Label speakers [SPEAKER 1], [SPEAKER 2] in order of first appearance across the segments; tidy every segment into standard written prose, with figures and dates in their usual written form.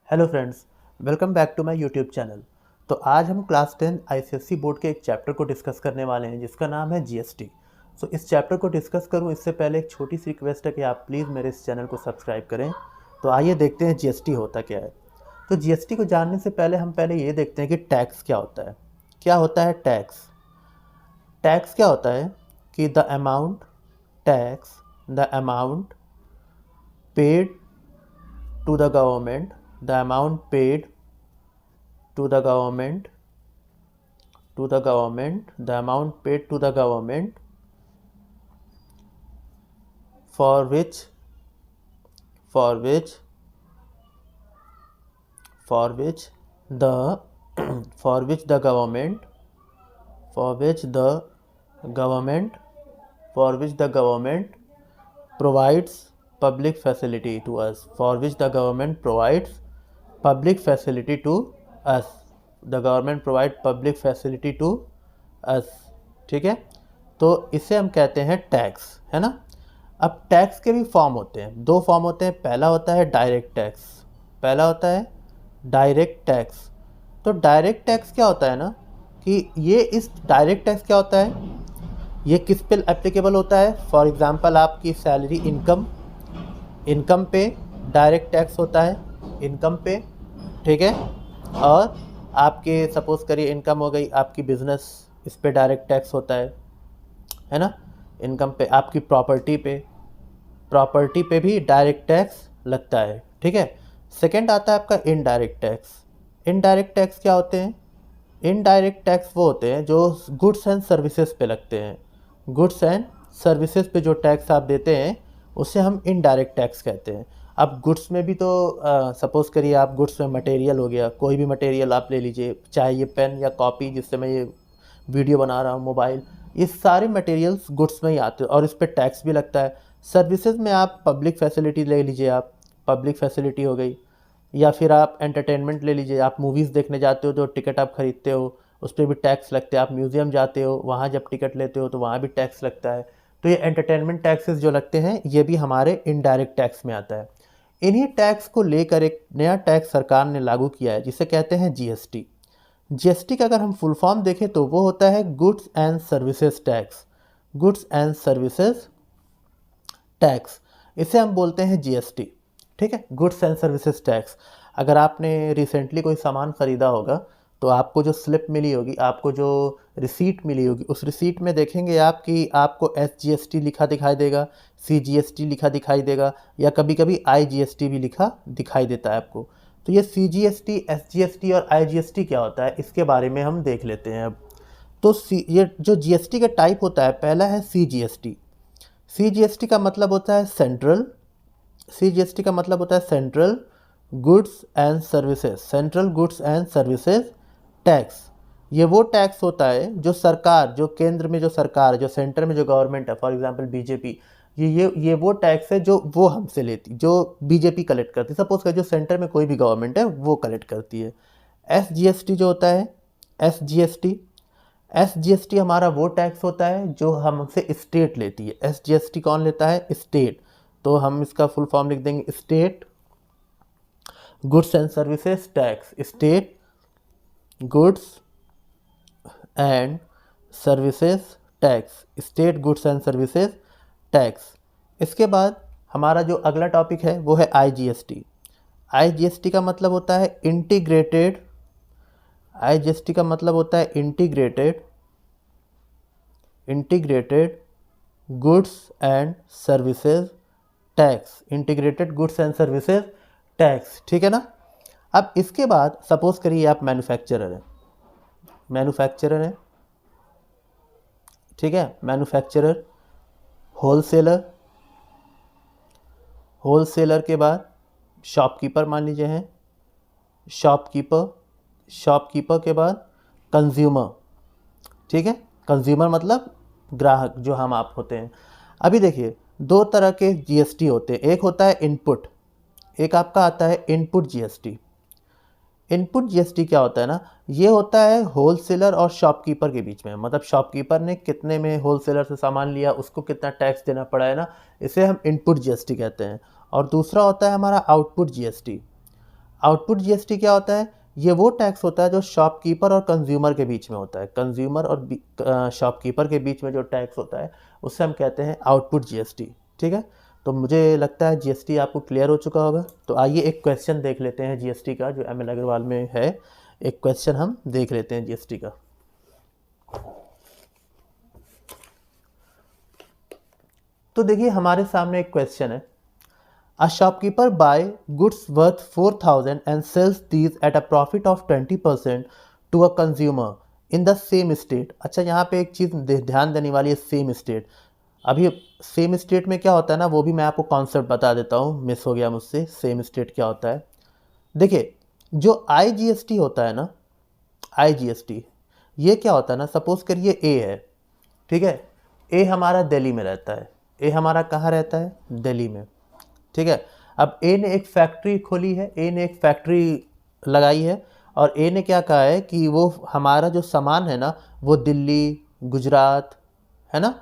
[SPEAKER 1] Hello friends, welcome back to my YouTube channel. तो आज हम क्लास 10 आईसीएसई बोर्ड के एक चैप्टर को डिस्कस करने वाले हैं जिसका नाम है जीएसटी। सो इस चैप्टर को डिस्कस करूं इससे पहले एक छोटी सी रिक्वेस्ट है कि आप प्लीज़ मेरे इस चैनल को सब्सक्राइब करें। तो आइए देखते हैं जीएसटी होता क्या है। तो जीएसटी को जानने से पहले हम पहले ये देखते हैं कि टैक्स क्या होता है। क्या होता है टैक्स? टैक्स क्या होता है कि the amount paid to the government, the amount paid to the government, the amount paid to the government for which for which for which the for which the government for which the government for which the government provides public facility to us, for which the government provides public facility to us, the government provide public facility to us। ठीक है, तो इसे हम कहते हैं tax, है ना। अब टैक्स के भी फॉर्म होते हैं, दो फॉर्म होते हैं। पहला होता है डायरेक्ट टैक्स। तो डायरेक्ट टैक्स क्या होता है ना कि इस डायरेक्ट टैक्स क्या होता है, ये किस पे एप्लीकेबल होता है। फॉर एग्जांपल आपकी सैलरी इनकम पे डायरेक्ट टैक्स होता है, इनकम पे, ठीक है। और आपके सपोज करिए इनकम हो गई आपकी बिजनेस, इस पे डायरेक्ट टैक्स होता है ना। इनकम पे, आपकी प्रॉपर्टी पे भी डायरेक्ट टैक्स लगता है, ठीक है। सेकंड आता है आपका इनडायरेक्ट टैक्स क्या होते हैं? इनडायरेक्ट टैक्स वो होते हैं जो गुड्स एंड सर्विसेज पे लगते हैं। गुड्स एंड सर्विसेज पे जो टैक्स आप देते हैं उसे हम इनडायरेक्ट टैक्स कहते हैं। अब गुड्स में भी तो सपोज़ करिए आप गुड्स में मटेरियल हो गया, कोई भी मटेरियल आप ले लीजिए, चाहे ये पेन या कॉपी जिससे मैं ये वीडियो बना रहा हूँ, मोबाइल, ये सारे मटेरियल्स गुड्स में ही आते हैं और इस पर टैक्स भी लगता है। सर्विसेज में आप पब्लिक फैसिलिटी ले लीजिए, आप पब्लिक फैसिलिटी हो गई, या फिर आप एंटरटेनमेंट ले लीजिए, आप मूवीज़ देखने जाते हो तो टिकट आप खरीदते हो, उस पर भी टैक्स लगते हैं। आप म्यूज़ियम जाते हो, वहाँ जब टिकट लेते हो तो वहाँ भी टैक्स लगता है। तो ये एंटरटेनमेंट टैक्सेस जो लगते हैं ये भी हमारे इनडायरेक्ट टैक्स में आता है। इन्हीं टैक्स को लेकर एक नया टैक्स सरकार ने लागू किया है जिसे कहते हैं जीएसटी। जीएसटी का अगर हम फुल फॉर्म देखें तो वो होता है गुड्स एंड सर्विसेज टैक्स। इसे हम बोलते हैं जीएसटी, ठीक है, गुड्स एंड सर्विसेज टैक्स। अगर आपने रिसेंटली कोई सामान ख़रीदा होगा तो आपको जो स्लिप मिली होगी, आपको जो रिसीट मिली होगी, उस रिसीट में देखेंगे आप कि आपको SGST लिखा दिखाई देगा, CGST लिखा दिखाई देगा, या कभी कभी IGST भी लिखा दिखाई देता है आपको। तो ये CGST, SGST और IGST क्या होता है इसके बारे में हम देख लेते हैं अब। तो ये जो GST का टाइप होता है, पहला है CGST का मतलब होता है central goods and services tax. ये वो टैक्स होता है जो सरकार, जो केंद्र में जो सरकार, जो सेंटर में जो गवर्नमेंट है, फॉर एग्जांपल बीजेपी, ये वो टैक्स है जो वो हमसे लेती, जो बीजेपी कलेक्ट करती है। सपोज कर जो सेंटर में कोई भी गवर्नमेंट है वो कलेक्ट करती है। SGST जो होता है, एसजीएसटी हमारा वो टैक्स होता है जो हमसे स्टेट लेती है। SGST कौन लेता है? स्टेट। तो हम इसका फुल फॉर्म लिख देंगे state goods and services tax, state goods and services tax. इसके बाद हमारा जो अगला टॉपिक है वो है IGST का मतलब होता है integrated goods and services tax, ठीक है ना। अब इसके बाद सपोज करिए आप मैन्युफैक्चरर हैं, ठीक है, मैन्युफैक्चरर, होलसेलर के बाद शॉपकीपर मान लीजिए हैं, शॉपकीपर के बाद कंज्यूमर, ठीक है। कंज्यूमर मतलब ग्राहक, जो हम आप होते हैं। अभी देखिए दो तरह के जीएसटी होते हैं, एक होता है इनपुट, एक आपका आता है इनपुट जीएसटी। इनपुट जीएसटी क्या होता है ना, ये होता है होलसेलर और शॉपकीपर के बीच में, मतलब शॉपकीपर ने कितने में होलसेलर से सामान लिया, उसको कितना टैक्स देना पड़ा है ना, इसे हम इनपुट जीएसटी कहते हैं। और दूसरा होता है हमारा आउटपुट जीएसटी। आउटपुट जीएसटी क्या होता है? ये वो टैक्स होता है जो शॉपकीपर और कंज्यूमर के बीच में होता है। कंज्यूमर और शॉपकीपर के बीच में जो टैक्स होता है उससे हम कहते हैं आउटपुट जीएसटी। ठीक है, तो मुझे लगता है जीएसटी आपको क्लियर हो चुका होगा। तो आइए एक क्वेश्चन देख लेते हैं जीएसटी का, जो एमएल अग्रवाल में है। एक क्वेश्चन हम देख लेते हैं जीएसटी का। तो देखिए हमारे सामने एक क्वेश्चन है, A shopkeeper buy goods worth 4,000 and sells these at a profit of 20% to a consumer in the same state। अच्छा, यहाँ पे एक चीज़ ध्यान देने वाली है, सेम स्टेट। अभी सेम स्टेट में क्या होता है ना, वो भी मैं आपको कॉन्सेप्ट बता देता हूँ, मिस हो गया मुझसे। सेम स्टेट क्या होता है? देखिए, जो आईजीएसटी होता है ना, आईजीएसटी ये क्या होता है ना, सपोज करिए ए है, ठीक है, ए हमारा दिल्ली में रहता है। ए हमारा कहाँ रहता है? दिल्ली में। ठीक है, अब ए ने एक फैक्ट्री खोली है, ए ने एक फैक्ट्री लगाई है, और ए ने क्या कहा है कि वो हमारा जो सामान है ना वो दिल्ली, गुजरात, है ना,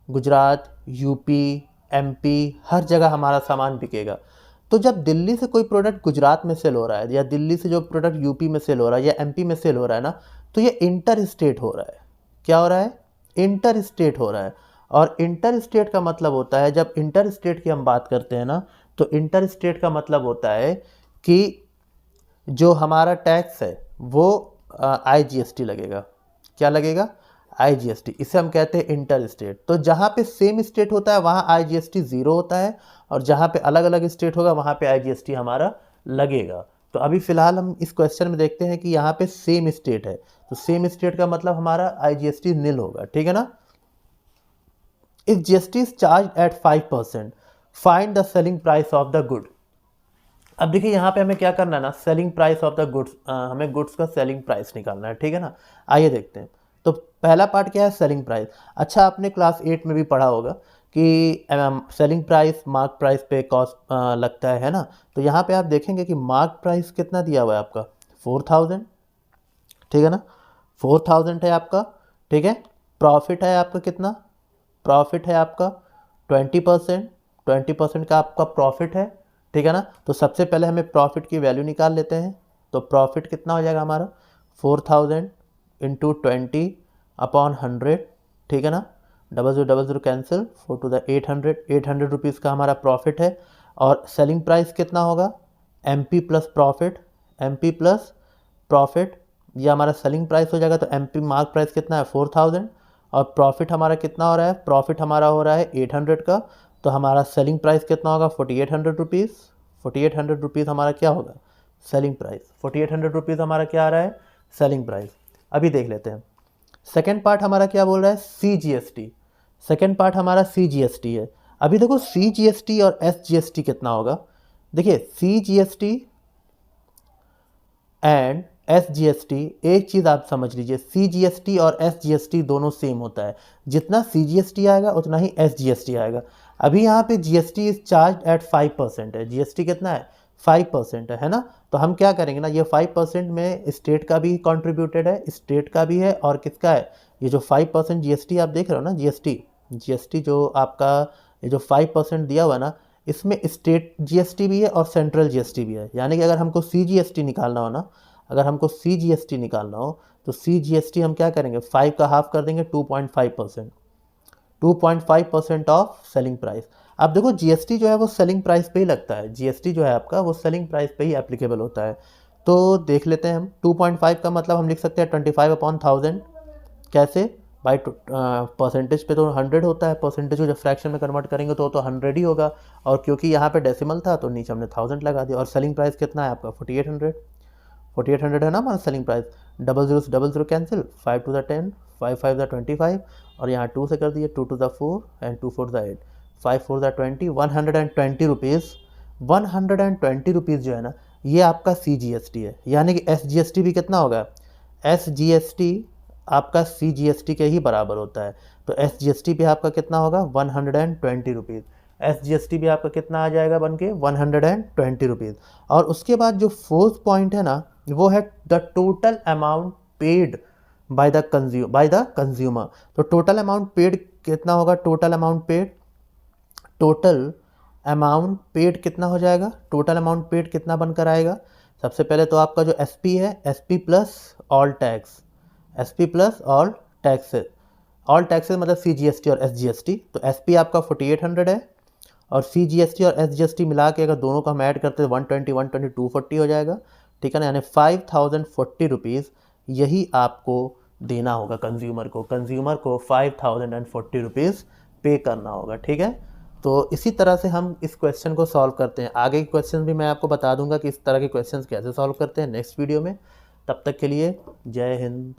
[SPEAKER 1] गुजरात, यूपी, एमपी, हर जगह हमारा सामान बिकेगा। तो जब दिल्ली से कोई प्रोडक्ट गुजरात में सेल हो रहा है, या दिल्ली से जो प्रोडक्ट यूपी में सेल हो रहा है या एमपी में सेल हो रहा है ना, तो ये इंटर स्टेट हो रहा है। क्या हो रहा है? इंटर स्टेट हो रहा है। और इंटर स्टेट का मतलब होता है, जब इंटर स्टेट की हम बात करते हैं ना, तो इंटर स्टेट का मतलब होता है कि जो हमारा टैक्स है वो आईजीएसटी लगेगा। क्या लगेगा? आईजीएसटी। इसे हम कहते हैं इंटर स्टेट। तो जहाँ पे सेम स्टेट होता है वहाँ आईजीएसटी ज़ीरो होता है, और जहाँ पे अलग अलग स्टेट होगा वहाँ पे आईजीएसटी हमारा लगेगा। तो अभी फ़िलहाल हम इस क्वेश्चन में देखते हैं कि यहाँ पे सेम स्टेट है, तो सेम स्टेट का मतलब हमारा आईजीएसटी नील होगा। ठीक है ना? If GST is charge at 5%, find the selling price of the good. अब देखिए यहाँ पे हमें क्या करना है ना, selling price of the goods, हमें गुड्स का सेलिंग प्राइस निकालना है। ठीक है ना? आइए देखते हैं। तो पहला पार्ट क्या है? Selling price. अच्छा, आपने क्लास 8 में भी पढ़ा होगा कि सेलिंग प्राइस मार्क प्राइस पे कॉस्ट लगता है ना? तो यहाँ पे आप देखेंगे कि मार्क प्राइस कितना दिया हुआ है आपका? 4,000। ठीक है ना? 4,000 है आपका। ठीक है, प्रॉफिट है आपका कितना? प्रॉफिट है आपका 20%। 20% का आपका प्रॉफिट है। ठीक है ना? तो सबसे पहले हमें प्रॉफिट की वैल्यू निकाल लेते हैं। तो प्रॉफिट कितना हो जाएगा हमारा? 4,000 इंटू 20 अपॉन 100। ठीक है ना? 0000 कैंसिल, 4 टू द 800। 800 रुपीज़ का हमारा प्रॉफिट है। और सेलिंग प्राइस कितना होगा? MP plus profit. MP plus profit, ये हमारा सेलिंग प्राइस हो जाएगा। तो MP मार्क प्राइस कितना है? 4,000। और प्रॉफिट हमारा कितना हो रहा है? प्रॉफिट हमारा हो रहा है 800 का। तो हमारा सेलिंग प्राइस कितना होगा? 4,800 रुपीज़। 4,800 रुपीज़ हमारा क्या होगा? Selling price. 4,800 रुपीज़ हमारा क्या आ रहा है? Selling price. अभी देख लेते हैं सेकेंड पार्ट हमारा क्या बोल रहा है? CGST। सेकेंड पार्ट हमारा CGST है। अभी देखो CGST और SGST कितना होगा। देखिए CGST एंड SGST, एक चीज़ आप समझ लीजिए, CGST और SGST दोनों सेम होता है। जितना CGST आएगा उतना ही SGST आएगा। अभी यहाँ पे GST इज चार्ज एट 5% है। GST कितना है? 5% है ना? तो हम क्या करेंगे ना, ये 5% में स्टेट का भी कंट्रीब्यूटेड है, स्टेट का भी है, और किसका है? ये जो 5% GST आप देख रहे हो ना, GST जो आपका ये जो 5% दिया हुआ ना, इसमें स्टेट GST भी है और सेंट्रल GST भी है। यानी कि अगर हमको CGST निकालना हो ना, अगर हमको CGST निकालना हो तो CGST हम क्या करेंगे? 5 का हाफ कर देंगे, 2.5%। 2.5% ऑफ सेलिंग प्राइस। अब देखो GST जो है वो सेलिंग प्राइस पे ही लगता है। GST जो है आपका वो सेलिंग प्राइस पे ही एप्लीकेबल होता है। तो देख लेते हैं हम। 2.5 का मतलब हम लिख सकते हैं 25/1000। कैसे? बाई परसेंटेज पे तो 100 होता है, परसेंटेज को जब फ्रैक्शन में कन्वर्ट करेंगे तो 100 ही होगा। और क्योंकि यहाँ पे डेसिमल था तो नीचे हमने 1000 लगा दिया। और सेलिंग प्राइस कितना है आपका? 4,800। 4,800 है ना हमारा सेलिंग प्राइस। 00 से 00 कैंसिल, 5 टू द 10, 5 5 द 25, और यहाँ 2 से कर दिए, 2 to the 4 and 2 4 the 8, 5 4 the 20, 120 rupees. 120 rupees जो है ना, ये आपका CGST है। यानी कि SGST भी कितना होगा? SGST आपका CGST के ही बराबर होता है। तो SGST भी आपका कितना होगा? 120 रुपीज़। SGST भी आपका कितना आ जाएगा बन के? 120 रुपीज़। और उसके बाद जो फोर्थ पॉइंट है ना, वो है the total amount paid by the consumer. तो टोटल अमाउंट पेड कितना होगा? टोटल अमाउंट पेड कितना हो जाएगा? टोटल अमाउंट पेड कितना बनकर आएगा? सबसे पहले तो आपका जो SP है, SP plus all tax, SP plus all taxes, all taxes मतलब CGST और SGST। तो SP आपका 4800 है और CGST और SGST मिला के अगर दोनों को हम ऐड करते हैं 120 120 240 हो जाएगा, ठीक है ना। यानी 5040 रुपीज़ यही आपको देना होगा कंज्यूमर को 5040 रुपीज़ पे करना होगा, ठीक है। तो इसी तरह से हम इस क्वेश्चन को सॉल्व करते हैं। आगे के क्वेश्चन भी मैं आपको बता दूंगा कि इस तरह के क्वेश्चन कैसे सॉल्व करते हैं नेक्स्ट वीडियो में। तब तक के लिए जय हिंद।